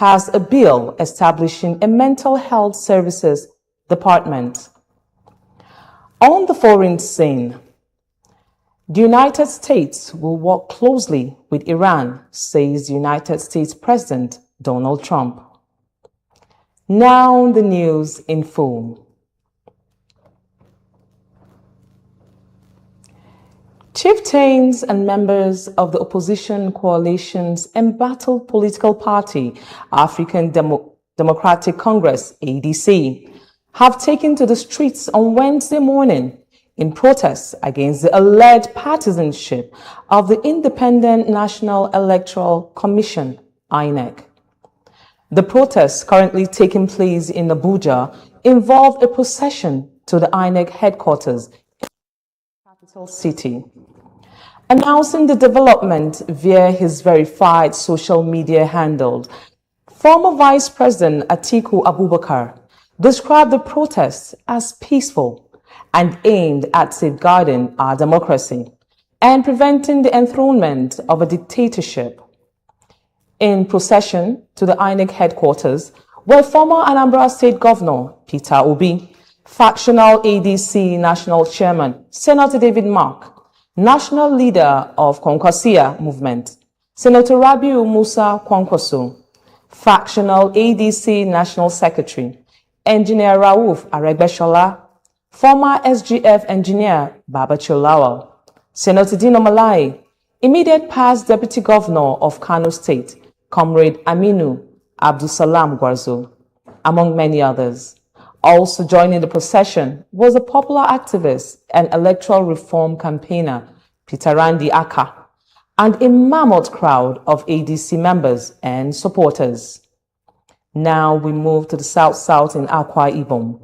passed a bill establishing a mental health services department. On the foreign scene, the United States will work closely with Iran, says the United States President Donald Trump. Now the news in full. Chieftains and members of the opposition coalition's embattled political party, African Democratic Congress, ADC, have taken to the streets on Wednesday morning in protest against the alleged partisanship of the Independent National Electoral Commission, INEC. The protests currently taking place in Abuja involved a procession to the INEC headquarters in the capital city. Announcing the development via his verified social media handle, former Vice President Atiku Abubakar described the protests as peaceful and aimed at safeguarding our democracy and preventing the enthronement of a dictatorship. In procession to the INEC headquarters were former Anambra State Governor Peter Obi, factional ADC National Chairman Senator David Mark, National Leader of Kwankwasia Movement, Senator Rabiu Musa Kwankwaso, factional ADC National Secretary, Engineer Rauf Aregbesola, former SGF engineer Babachir Lawal, Senator Dino Malai, immediate past Deputy Governor of Kano State, Comrade Aminu Abdusalam Gwarzo, among many others. Also joining the procession was a popular activist and electoral reform campaigner, Peter Randy Aka, and a mammoth crowd of ADC members and supporters. Now we move to the South in Akwa Ibom.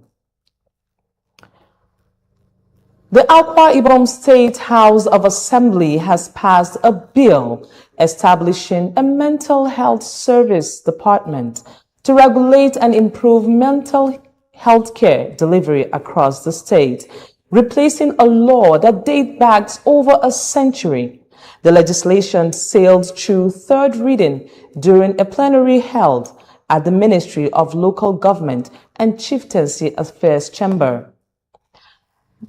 The Akwa Ibom State House of Assembly has passed a bill establishing a mental health service department to regulate and improve mental health care delivery across the state, replacing a law that dates back over a century. The legislation sailed through third reading during a plenary held at the Ministry of Local Government and Chieftaincy Affairs Chamber,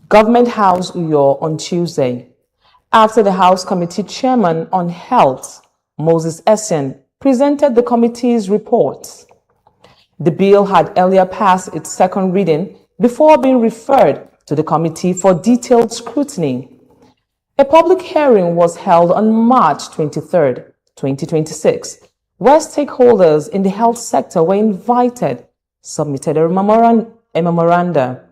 Government House, Uyo, on Tuesday, after the House Committee Chairman on Health, Moses Essien, presented the committee's report. The bill had earlier passed its second reading before being referred to the committee for detailed scrutiny. A public hearing was held on March 23, 2026, where stakeholders in the health sector were invited, submitted a memoranda.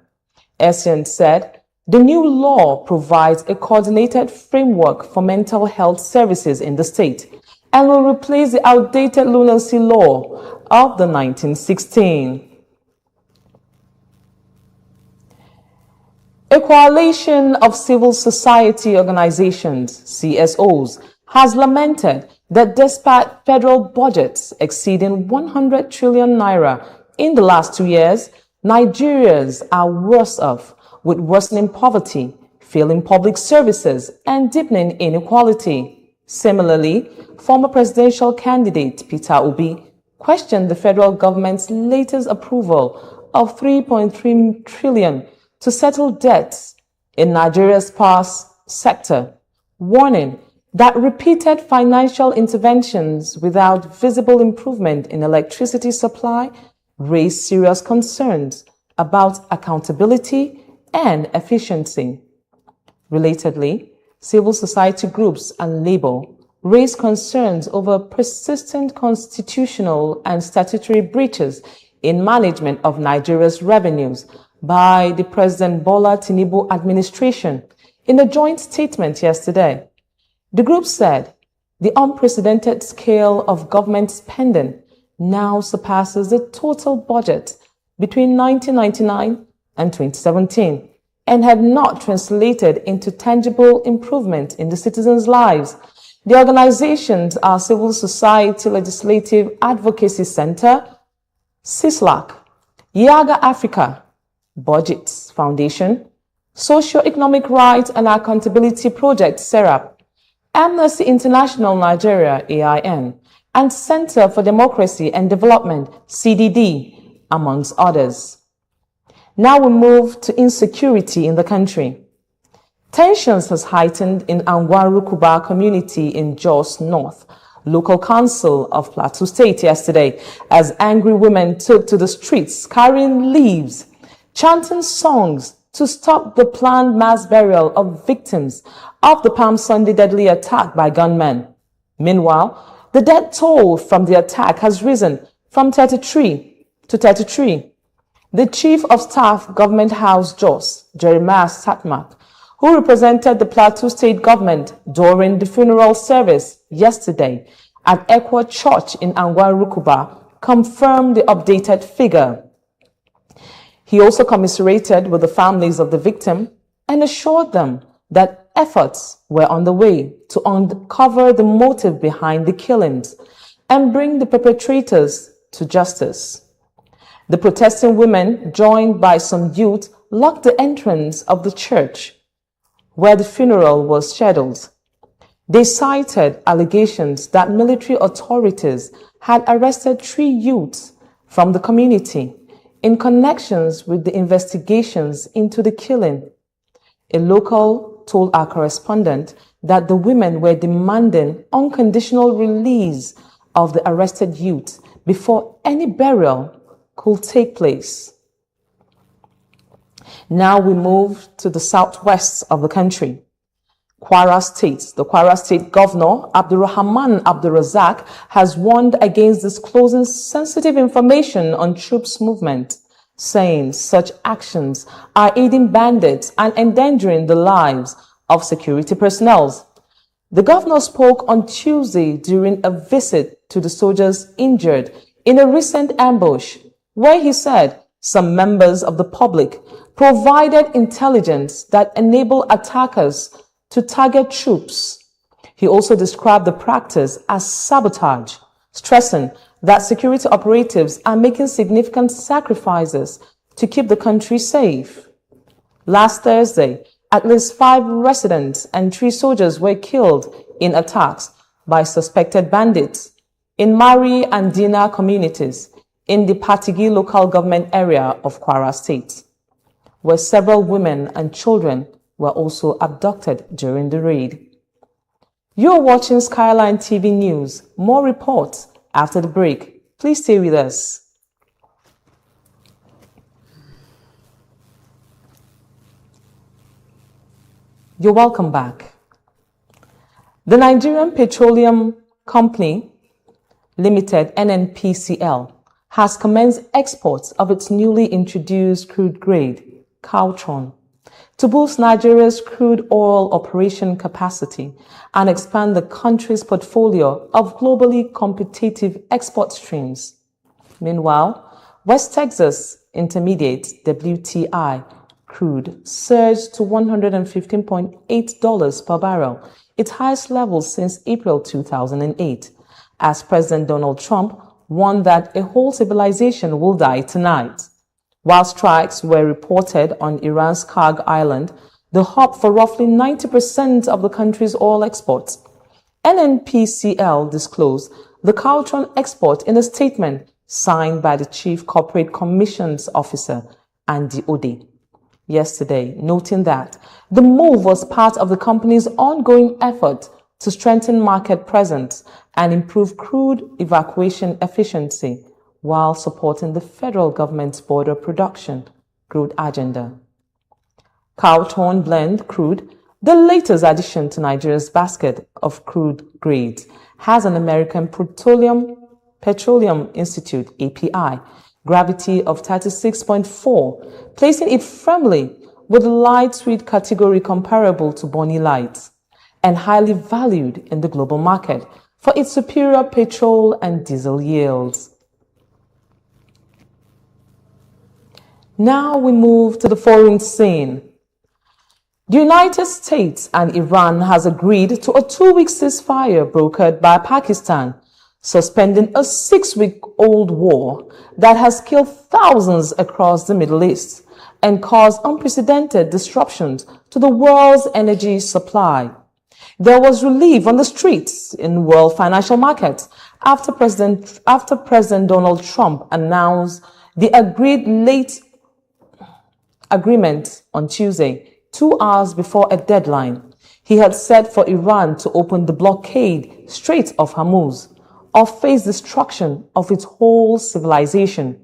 Essien said the new law provides a coordinated framework for mental health services in the state and will replace the outdated lunacy law of the 1916. A coalition of civil society organizations, CSOs, has lamented that despite federal budgets exceeding 100 trillion naira in the last 2 years, Nigerians are worse off, with worsening poverty, failing public services, and deepening inequality. Similarly, former presidential candidate Peter Obi questioned the federal government's latest approval of 3.3 trillion to settle debts in Nigeria's power sector, warning that repeated financial interventions without visible improvement in electricity supply raise serious concerns about accountability and efficiency. Relatedly, civil society groups and labor raise concerns over persistent constitutional and statutory breaches in management of Nigeria's revenues by the President Bola Tinubu administration in a joint statement yesterday. The group said the unprecedented scale of government spending now surpasses the total budget between 1999 and 2017 and had not translated into tangible improvement in the citizens' lives. The organizations are Civil Society Legislative Advocacy Center, CISLAC, Yaga Africa, Budgets Foundation, Socio-Economic Rights and Accountability Project, SERAP, Amnesty International Nigeria, AIN, and Center for Democracy and Development, CDD, amongst others. Now we move to insecurity in the country. Tensions has heightened in Angwaru-Kuba community in Jos North, local council of Plateau State yesterday, as angry women took to the streets carrying leaves, chanting songs to stop the planned mass burial of victims of the Palm Sunday deadly attack by gunmen. Meanwhile, the death toll from the attack has risen from 33 to 33. The Chief of Staff, Government House Jos, Jeremiah Satmak, who represented the Plateau State government during the funeral service yesterday at Ekwa Church in Angwaru-Kuba, confirmed the updated figure. He also commiserated with the families of the victim and assured them that efforts were on the way to uncover the motive behind the killings and bring the perpetrators to justice. The protesting women, joined by some youth, blocked the entrance of the church where the funeral was scheduled. They cited allegations that military authorities had arrested 3 youths from the community in connections with the investigations into the killing. A local told our correspondent that the women were demanding unconditional release of the arrested youth before any burial could take place. Now we move to the southwest of the country. Kwara State. The Kwara State Governor, Abdurrahman Abdurrazak, has warned against disclosing sensitive information on troops' movement, saying such actions are aiding bandits and endangering the lives of security personnel. The governor spoke on Tuesday during a visit to the soldiers injured in a recent ambush, where he said some members of the public provided intelligence that enabled attackers to target troops. He also described the practice as sabotage, stressing that security operatives are making significant sacrifices to keep the country safe. Last Thursday, at least 5 residents and 3 soldiers were killed in attacks by suspected bandits in Mari and Dina communities in the Patigi local government area of Kwara State, where several women and children were also abducted during the raid. You're watching Skyline TV News. More reports after the break. Please stay with us. You're welcome back. The Nigerian Petroleum Company Limited, NNPCL, has commenced exports of its newly introduced crude grade, Caltron, to boost Nigeria's crude oil operation capacity and expand the country's portfolio of globally competitive export streams. Meanwhile, West Texas Intermediate, WTI, crude surged to $115.8 per barrel, its highest level since April 2008, as President Donald Trump warned that a whole civilization will die tonight. While strikes were reported on Iran's Karg Island, the hub for roughly 90% of the country's oil exports, NNPCL disclosed the Caltron export in a statement signed by the Chief Corporate Commissions Officer, Andy Ode, yesterday, noting that the move was part of the company's ongoing effort to strengthen market presence and improve crude evacuation efficiency while supporting the federal government's border production crude agenda. Caltron Blend crude, the latest addition to Nigeria's basket of crude grades, has an American Petroleum Institute, API, gravity of 36.4, placing it firmly with the light sweet category comparable to Bonny Light, and highly valued in the global market for its superior petrol and diesel yields. Now we move to the foreign scene. The United States and Iran has agreed to a 2-week ceasefire brokered by Pakistan, suspending a 6-week-old war that has killed thousands across the Middle East and caused unprecedented disruptions to the world's energy supply. There was relief on the streets in world financial markets after President Donald Trump announced the agreed late agreement on Tuesday, 2 hours before a deadline he had set for Iran to open the blockade Strait of Hormuz or face destruction of its whole civilization.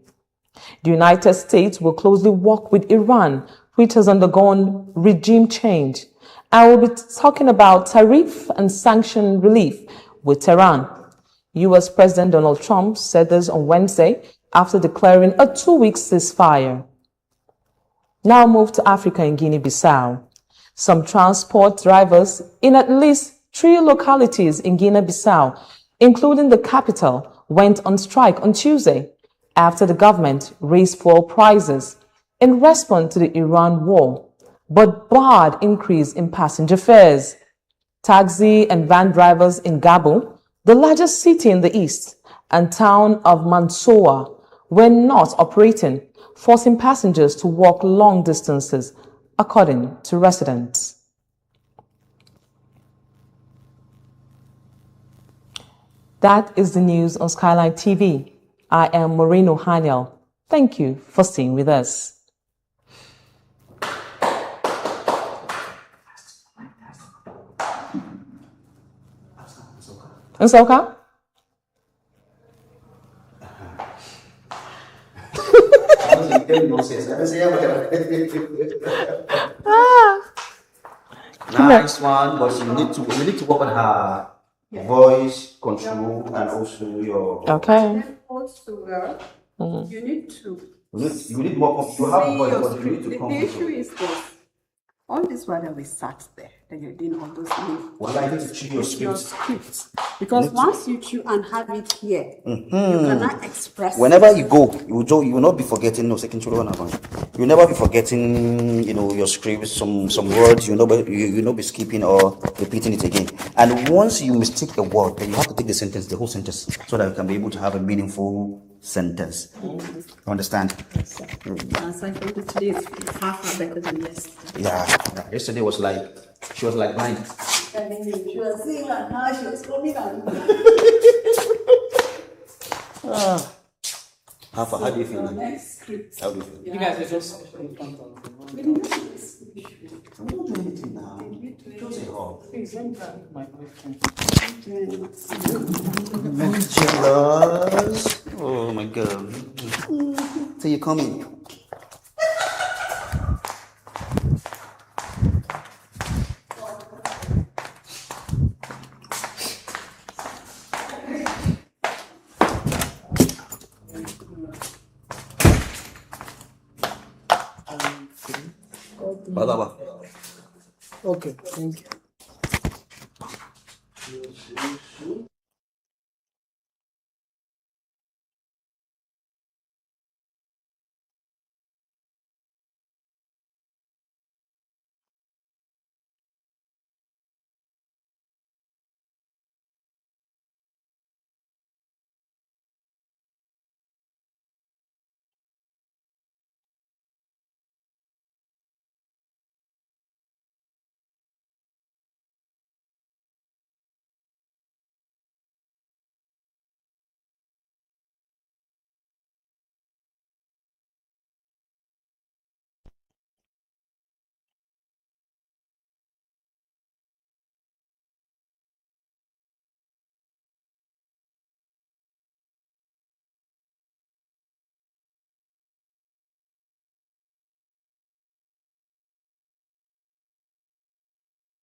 The United States will closely work with Iran, which has undergone regime change, and will be talking about tariff and sanction relief with Tehran. U.S. President Donald Trump said this on Wednesday after declaring a 2-week ceasefire. Now move to Africa and Guinea-Bissau. Some transport drivers in at least 3 localities in Guinea-Bissau, including the capital, went on strike on Tuesday after the government raised fuel prices in response to the Iran war, but barred increase in passenger fares. Taxi and van drivers in Gabo, the largest city in the east, and town of Mansoura were not operating, forcing passengers to walk long distances, according to residents. That is the news on Skyline TV. I am Moreno Haniel. Thank you for staying with us. Nsoka? Nice one, but we need to work on her voice control and also your. Okay. Also, you need to. You need more. You have a voice, but you need to the issue is this. All this while we sat there, then you're doing all those things. Well, I need to chew your script. Because once you chew and have it here, you cannot express. Whenever you go, you will not be forgetting. No, second children are going. You'll never be forgetting. Your script, some words. You'll not be skipping or repeating it again. And once you mistake a word, then you have to take the whole sentence, so that you can be able to have a meaningful sentence. You understand? Aside from today, it's half better than yesterday. Yeah. Yesterday was like, she was like blind. She was seeing and now she was coming out. How do you feel now? Next script. How do you feel? You guys are just in front of I'm not doing anything now. Just say oh. Please, let me try my boyfriend. Jealous. Oh my God. So you're coming. Bye. Okay, thank you.